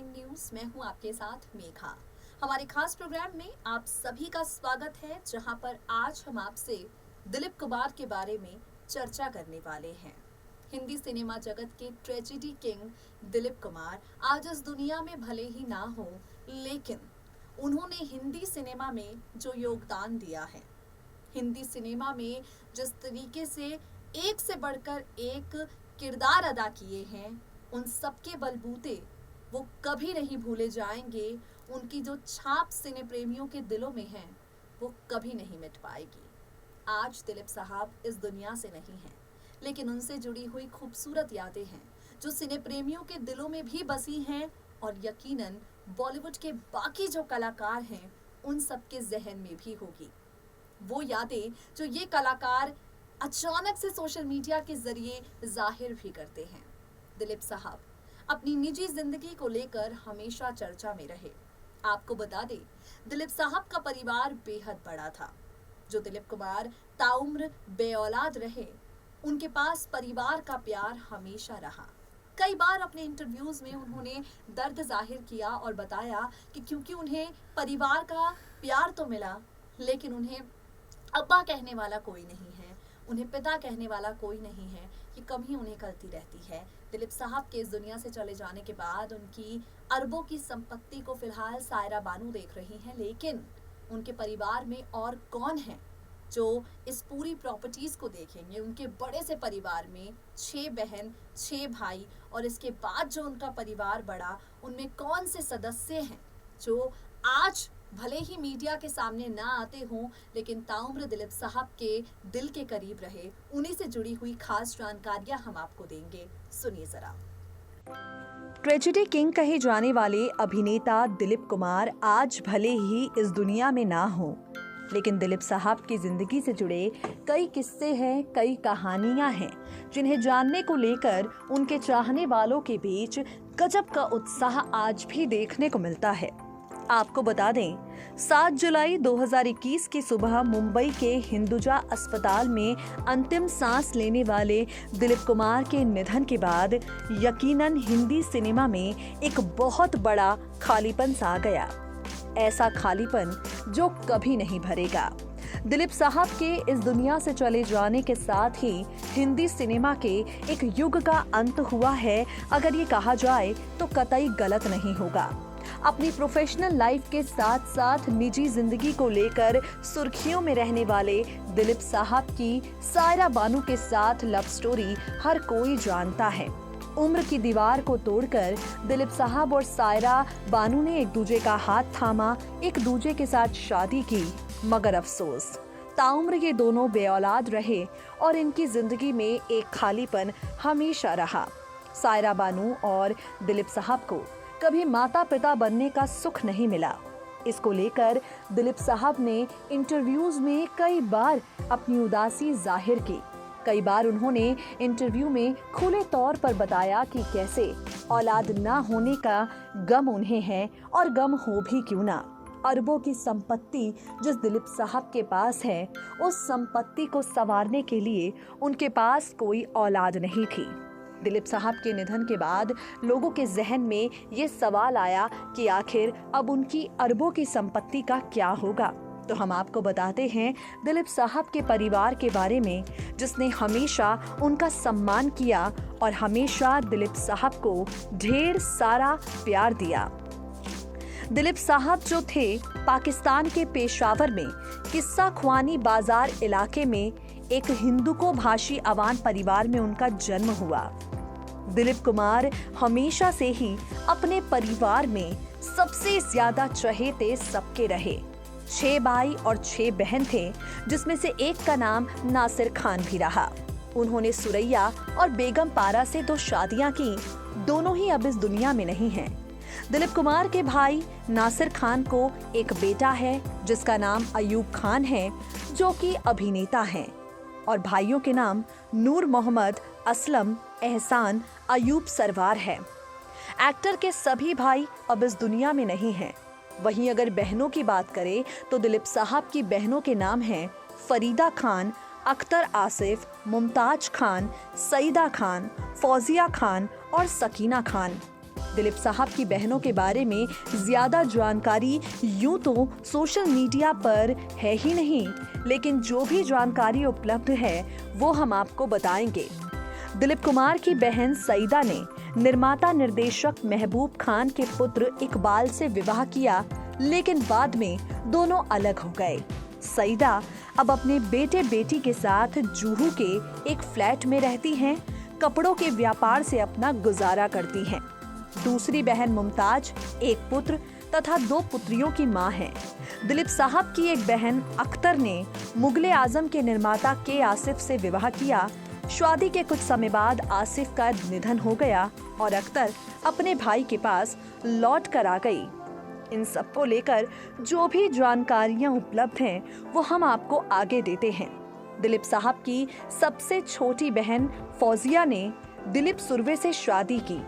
News. मैं हूं आपके साथ मेघा। हमारे खास प्रोग्राम में आप सभी का स्वागत है, जहां पर आज हम आपसे दिलीप कुमार के बारे में चर्चा करने वाले हैं। हिंदी सिनेमा जगत के ट्रेजेडी किंग दिलीप कुमार आज इस दुनिया में भले ही ना हो, लेकिन उन्होंने हिंदी सिनेमा में जो योगदान दिया है, हिंदी सिनेमा में जिस तरीके से एक से बढ़कर एक किरदार अदा किए हैं, उन सबके बलबूते वो कभी नहीं भूले जाएंगे। उनकी जो छाप सिने प्रेमियों के दिलों में है, वो कभी नहीं मिट पाएगी। आज दिलीप साहब इस दुनिया से नहीं हैं, लेकिन उनसे जुड़ी हुई खूबसूरत यादें हैं जो सिने प्रेमियों के दिलों में भी बसी हैं, और यकीनन बॉलीवुड के बाकी जो कलाकार हैं उन सबके जहन में भी होगी। वो यादें जो ये कलाकार अचानक से सोशल मीडिया के जरिए जाहिर भी करते हैं। दिलीप साहब अपनी निजी जिंदगी को लेकर हमेशा चर्चा में रहे। आपको बता दें, दिलीप साहब का परिवार बेहद बड़ा था। जो दिलीप कुमार ताउम्र बेऔलाद रहे, उनके पास परिवार का प्यार हमेशा रहा। कई बार अपने इंटरव्यूज में उन्होंने दर्द जाहिर किया और बताया कि क्योंकि उन्हें परिवार का प्यार तो मिला, लेकिन उन्हें अब्बा कहने वाला कोई नहीं है, उन्हें पिता कहने वाला कोई नहीं है, ये कमी उन्हें खलती रहती है। दिलीप साहब के इस दुनिया से चले जाने के बाद उनकी अरबों की संपत्ति को फिलहाल सायरा बानू देख रही हैं, लेकिन उनके परिवार में और कौन है जो इस पूरी प्रॉपर्टीज को देखेंगे। उनके बड़े से परिवार में 6 बहन 6 भाई, और इसके बाद जो उनका परिवार बढ़ा, उनमें कौन से सदस्य हैं जो आज भले ही मीडिया के सामने ना आते हों, लेकिन ताउम्र दिलीप साहब के दिल के करीब रहे। उन्हीं से जुड़ी हुई खास जानकारियां हम आपको देंगे, सुनिए जरा। ट्रेजेडी किंग कहे जाने वाले अभिनेता दिलीप कुमार आज भले ही इस दुनिया में ना हो, लेकिन दिलीप साहब की जिंदगी से जुड़े कई किस्से हैं, कई कहानियां हैं, जिन्हें जानने को लेकर उनके चाहने वालों के बीच गजब का उत्साह आज भी देखने को मिलता है। आपको बता दें, 7 जुलाई 2021 की सुबह मुंबई के हिंदुजा अस्पताल में अंतिम सांस लेने वाले दिलीप कुमार के निधन के बाद यकीनन हिंदी सिनेमा में एक बहुत बड़ा खालीपन सा गया। ऐसा खालीपन जो कभी नहीं भरेगा। दिलीप साहब के इस दुनिया से चले जाने के साथ ही हिंदी सिनेमा के एक युग का अंत हुआ है, अगर ये कहा जाए तो कतई गलत नहीं होगा। अपनी प्रोफेशनल लाइफ के साथ साथ निजी जिंदगी को लेकर सुर्खियों में रहने वाले दिलीप साहब की सायरा बानू के साथ लव स्टोरी हर कोई जानता है। उम्र की दीवार को तोड़कर दिलीप साहब और सायरा बानू ने एक दूजे का हाथ थामा, एक दूजे के साथ शादी की, मगर अफसोस ताउम्र ये दोनों बेऔलाद रहे और इनकी जिंदगी में एक खालीपन हमेशा रहा। सायरा बानू और दिलीप साहब को कभी माता पिता बनने का सुख नहीं मिला। इसको लेकर दिलीप साहब ने इंटरव्यूज में कई बार अपनी उदासी जाहिर की। कई बार उन्होंने इंटरव्यू में खुले तौर पर बताया कि कैसे औलाद ना होने का गम उन्हें है, और गम हो भी क्यों ना। अरबों की संपत्ति जिस दिलीप साहब के पास है, उस संपत्ति को संवारने के लिए उनके पास कोई औलाद नहीं थी। दिलीप साहब के निधन के बाद लोगों के जहन में ये सवाल आया कि आखिर अब उनकी अरबों की संपत्ति का क्या होगा। तो हम आपको बताते हैं दिलीप साहब के परिवार के बारे में, जिसने हमेशा उनका सम्मान किया और हमेशा दिलीप साहब को ढेर सारा प्यार दिया। दिलीप साहब जो थे, पाकिस्तान के पेशावर में किस्सा ख्वानी बाजार इलाके में एक हिंदुको भाषी अवान परिवार में उनका जन्म हुआ। दिलीप कुमार हमेशा से ही अपने परिवार में सबसे ज्यादा चहेते सबके रहे। 6 भाई और 6 बहन थे, जिसमें से एक का नाम नासिर खान भी रहा। उन्होंने सुरैया और बेगम पारा से 2 शादियां की, दोनों ही अब इस दुनिया में नहीं हैं। दिलीप कुमार के भाई नासिर खान को एक बेटा है जिसका नाम अयूब खान है, जो कि अभिनेता हैं, और भाइयों के नाम नूर मोहम्मद, असलम, एहसान, अयूब सरवार है। एक्टर के सभी भाई अब इस दुनिया में नहीं हैं। वहीं अगर बहनों की बात करें तो दिलीप साहब की बहनों के नाम हैं फरीदा खान, अख्तर आसिफ, मुमताज खान, सईदा खान, फौजिया खान और सकीना खान। दिलीप साहब की बहनों के बारे में ज्यादा जानकारी यूं तो सोशल मीडिया पर है ही नहीं, लेकिन जो भी जानकारी उपलब्ध है वो हम आपको बताएंगे। दिलीप कुमार की बहन सईदा ने निर्माता निर्देशक महबूब खान के पुत्र इकबाल से विवाह किया, लेकिन बाद में दोनों अलग हो गए। सईदा अब अपने बेटे बेटी के साथ जुहू के एक फ्लैट में रहती हैं, कपड़ों के व्यापार से अपना गुजारा करती हैं। दूसरी बहन मुमताज एक पुत्र तथा 2 पुत्रियों की मां है। दिलीप साहब की एक बहन अख्तर ने मुगले आजम के निर्माता के आसिफ से विवाह किया। शादी के कुछ समय बाद आसिफ का निधन हो गया और अख्तर अपने भाई के पास लौट कर आ गई। इन सब को लेकर जो भी जानकारियां उपलब्ध हैं वो हम आपको आगे देते हैं। दिलीप साहब की सबसे छोटी बहन फौजिया ने दिलीप सुरवे से शादी की।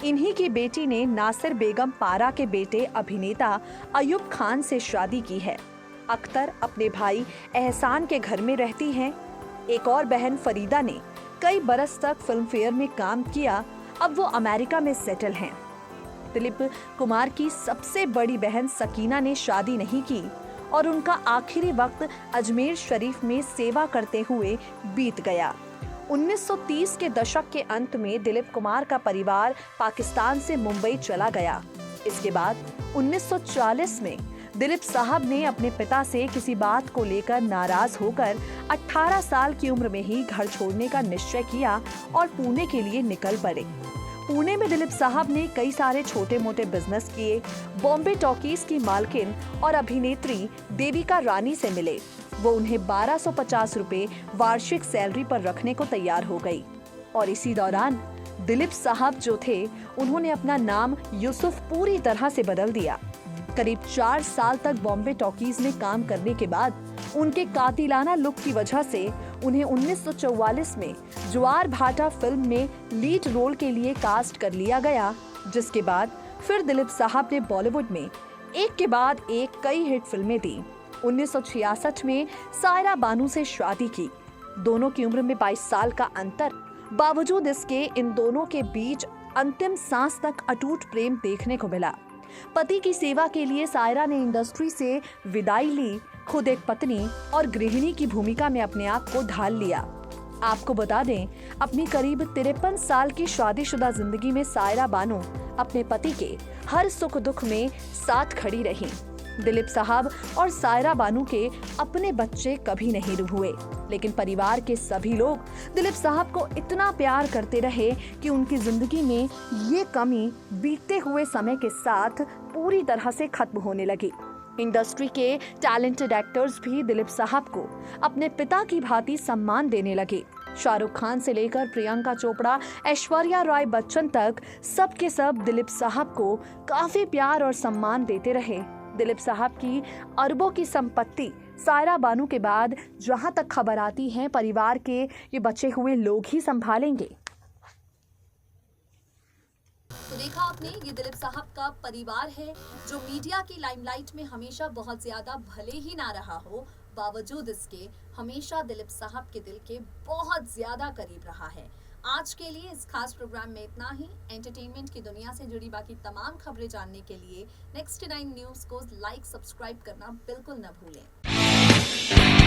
इन्हीं की बेटी ने नासिर बेगम पारा के बेटे अभिनेता अयूब खान से शादी की है। अख्तर अपने भाई एहसान के घर में रहती हैं। एक और बहन फरीदा ने कई बरस तक फिल्म फेयर में काम किया, अब वो अमेरिका में सेटल हैं। दिलीप कुमार की सबसे बड़ी बहन सकीना ने शादी नहीं की और उनका आखिरी वक्त अजमेर शरीफ में सेवा करते हुए बीत गया। 1930 के दशक के अंत में दिलीप कुमार का परिवार पाकिस्तान से मुंबई चला गया। इसके बाद 1940 में दिलीप साहब ने अपने पिता से किसी बात को लेकर नाराज होकर 18 साल की उम्र में ही घर छोड़ने का निश्चय किया और पुणे के लिए निकल पड़े। पुणे में दिलीप साहब ने कई सारे छोटे मोटे बिजनेस किए। बॉम्बे टॉकीज की मालकिन और अभिनेत्री देविका रानी से मिले। वो उन्हें 1250 रुपए वार्षिक सैलरी पर रखने को तैयार हो गई और इसी दौरान दिलीप साहब जो थे उन्होंने अपना नाम यूसुफ पूरी तरह से बदल दिया। करीब 4 साल तक बॉम्बे टॉकीज में काम करने के बाद उनके कातिलाना लुक की वजह से उन्हें 1944 में ज्वार भाटा फिल्म में लीड रोल के लिए कास्ट कर लिया गया, जिसके बाद फिर दिलीप साहब ने बॉलीवुड में एक के बाद एक कई हिट फिल्में दी। 1966 में सायरा बानू से शादी की। दोनों की उम्र में 22 साल का अंतर, बावजूद इसके इन दोनों के बीच अंतिम सांस तक अटूट प्रेम देखने को मिला। पति की सेवा के लिए सायरा ने इंडस्ट्री से विदाई ली, खुद एक पत्नी और गृहिणी की भूमिका में अपने आप को ढाल लिया। आपको बता दें, अपनी करीब 53 साल की शादीशुदा जिंदगी में सायरा बानो अपने पति के हर सुख दुख में साथ खड़ी रही। दिलीप साहब और सायरा बानू के अपने बच्चे कभी नहीं हुए, लेकिन परिवार के सभी लोग दिलीप साहब को इतना प्यार करते रहे कि उनकी जिंदगी में ये कमी बीतते हुए समय के साथ पूरी तरह से खत्म होने लगी। इंडस्ट्री के टैलेंटेड एक्टर्स भी दिलीप साहब को अपने पिता की भांति सम्मान देने लगे। शाहरुख खान से लेकर प्रियंका चोपड़ा, ऐश्वर्या राय बच्चन तक सब के सब दिलीप साहब को काफी प्यार और सम्मान देते रहे। दिलीप साहब की अरबों की संपत्ति सायरा बानू के बाद जहां तक खबर आती है, परिवार के ये बचे हुए लोग ही संभालेंगे। तो देखा आपने, ये दिलीप साहब का परिवार है जो मीडिया की लाइमलाइट में हमेशा बहुत ज्यादा भले ही ना रहा हो, बावजूद इसके हमेशा दिलीप साहब के दिल के बहुत ज्यादा करीब रहा है। आज के लिए इस खास प्रोग्राम में इतना ही। एंटरटेनमेंट की दुनिया से जुड़ी बाकी तमाम खबरें जानने के लिए नेक्स्ट 9 न्यूज को लाइक सब्सक्राइब करना बिल्कुल न भूलें।